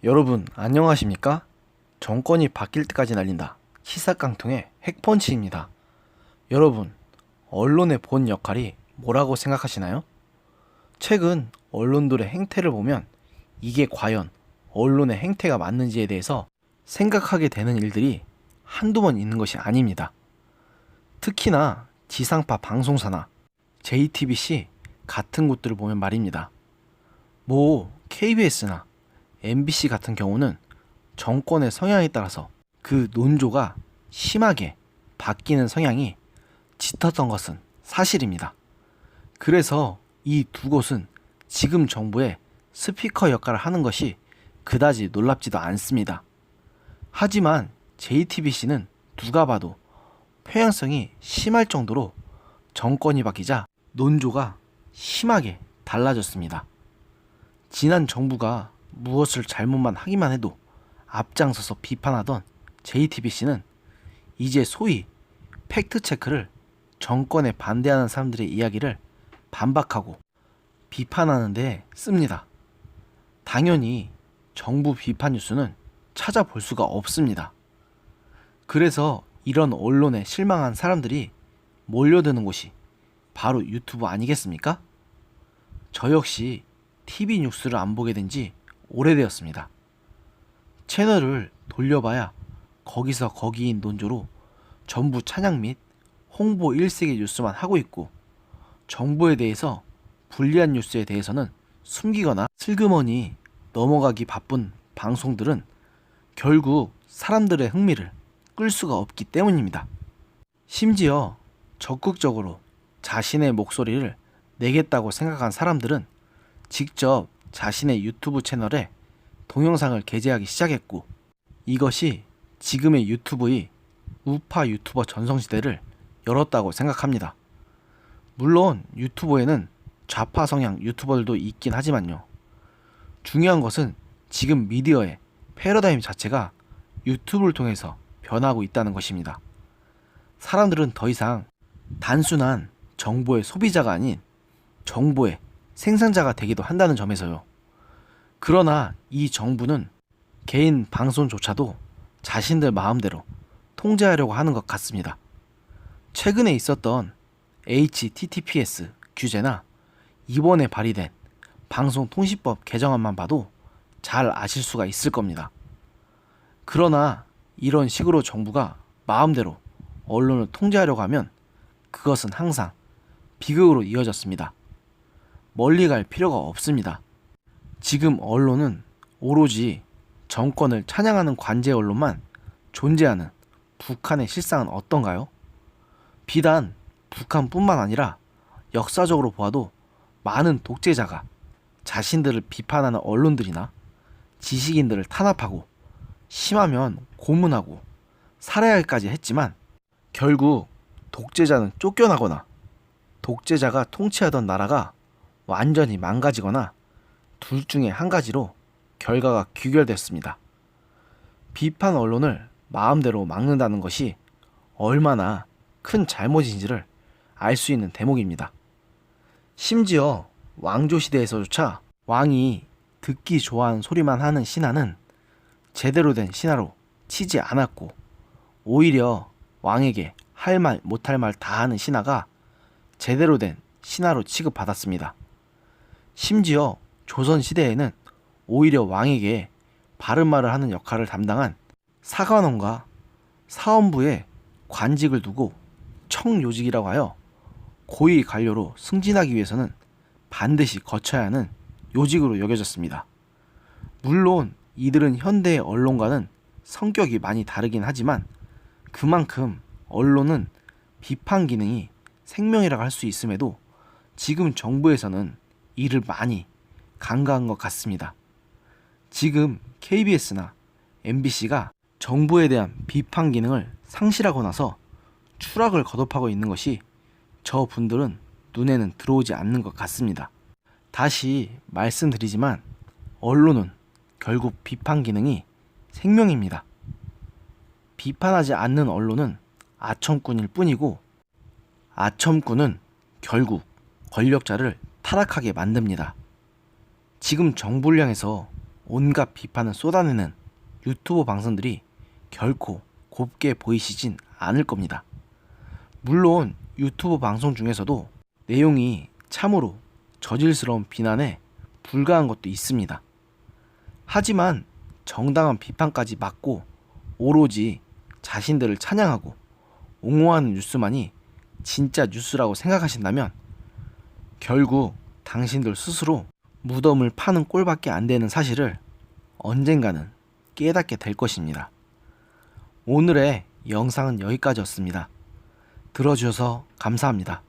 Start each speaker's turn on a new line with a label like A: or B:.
A: 여러분 안녕하십니까? 정권이 바뀔 때까지 날린다. 시사깡통의 핵펀치입니다. 여러분, 언론의 본 역할이 뭐라고 생각하시나요? 최근 언론들의 행태를 보면 이게 과연 언론의 행태가 맞는지에 대해서 생각하게 되는 일들이 한두 번 있는 것이 아닙니다. 특히나 지상파 방송사나 JTBC 같은 곳들을 보면 말입니다. KBS나 MBC 같은 경우는 정권의 성향에 따라서 그 논조가 심하게 바뀌는 성향이 짙었던 것은 사실입니다. 그래서 이 두 곳은 지금 정부의 스피커 역할을 하는 것이 그다지 놀랍지도 않습니다. 하지만 JTBC는 누가 봐도 편향성이 심할 정도로 정권이 바뀌자 논조가 심하게 달라졌습니다. 지난 정부가 무엇을 잘못만 하기만 해도 앞장서서 비판하던 JTBC는 이제 소위 팩트체크를 정권에 반대하는 사람들의 이야기를 반박하고 비판하는 데 씁니다. 당연히 정부 비판 뉴스는 찾아볼 수가 없습니다. 그래서 이런 언론에 실망한 사람들이 몰려드는 곳이 바로 유튜브 아니겠습니까? 저 역시 TV 뉴스를 안 보게 된 지 오래되었습니다. 채널을 돌려봐야 거기서 거기인 논조로 전부 찬양 및 홍보 일색의 뉴스만 하고 있고, 정부에 대해서 불리한 뉴스에 대해서는 숨기거나 슬그머니 넘어가기 바쁜 방송들은 결국 사람들의 흥미를 끌 수가 없기 때문입니다. 심지어 적극적으로 자신의 목소리를 내겠다고 생각한 사람들은 직접 자신의 유튜브 채널에 동영상을 게재하기 시작했고, 이것이 지금의 유튜브의 우파 유튜버 전성시대를 열었다고 생각합니다. 물론 유튜브에는 좌파 성향 유튜버들도 있긴 하지만요. 중요한 것은 지금 미디어의 패러다임 자체가 유튜브를 통해서 변하고 있다는 것입니다. 사람들은 더 이상 단순한 정보의 소비자가 아닌 정보의 생산자가 되기도 한다는 점에서요. 그러나 이 정부는 개인 방송조차도 자신들 마음대로 통제하려고 하는 것 같습니다. 최근에 있었던 HTTPS 규제나 이번에 발의된 방송통신법 개정안만 봐도 잘 아실 수가 있을 겁니다. 그러나 이런 식으로 정부가 마음대로 언론을 통제하려고 하면 그것은 항상 비극으로 이어졌습니다. 멀리 갈 필요가 없습니다. 지금 언론은 오로지 정권을 찬양하는 관제 언론만 존재하는 북한의 실상은 어떤가요? 비단 북한뿐만 아니라 역사적으로 보아도 많은 독재자가 자신들을 비판하는 언론들이나 지식인들을 탄압하고 심하면 고문하고 살해하기까지 했지만 결국 독재자는 쫓겨나거나 독재자가 통치하던 나라가 완전히 망가지거나 둘 중에 한 가지로 결과가 귀결됐습니다. 비판 언론을 마음대로 막는다는 것이 얼마나 큰 잘못인지를 알 수 있는 대목입니다. 심지어 왕조시대에서조차 왕이 듣기 좋아하는 소리만 하는 신하는 제대로 된 신하로 치지 않았고, 오히려 왕에게 할 말 못할 말 다 하는 신하가 제대로 된 신하로 취급받았습니다. 심지어 조선시대에는 오히려 왕에게 바른 말을 하는 역할을 담당한 사관원과 사원부에 관직을 두고 청요직이라고 하여 고위 관료로 승진하기 위해서는 반드시 거쳐야 하는 요직으로 여겨졌습니다. 물론 이들은 현대의 언론과는 성격이 많이 다르긴 하지만 그만큼 언론은 비판 기능이 생명이라고 할 수 있음에도 지금 정부에서는 이를 많이 간과한 것 같습니다. 지금 KBS나 MBC가 정부에 대한 비판 기능을 상실하고 나서 추락을 거듭하고 있는 것이 저분들은 눈에는 들어오지 않는 것 같습니다. 다시 말씀드리지만 언론은 결국 비판 기능이 생명입니다. 비판하지 않는 언론은 아첨꾼일 뿐이고, 아첨꾼은 결국 권력자를 타락하게 만듭니다. 지금 정부를 향해서 온갖 비판을 쏟아내는 유튜브 방송들이 결코 곱게 보이시진 않을 겁니다. 물론 유튜브 방송 중에서도 내용이 참으로 저질스러운 비난에 불과한 것도 있습니다. 하지만 정당한 비판까지 막고 오로지 자신들을 찬양하고 옹호하는 뉴스만이 진짜 뉴스라고 생각하신다면 결국 당신들 스스로 무덤을 파는 꼴밖에 안 되는 사실을 언젠가는 깨닫게 될 것입니다. 오늘의 영상은 여기까지였습니다. 들어주셔서 감사합니다.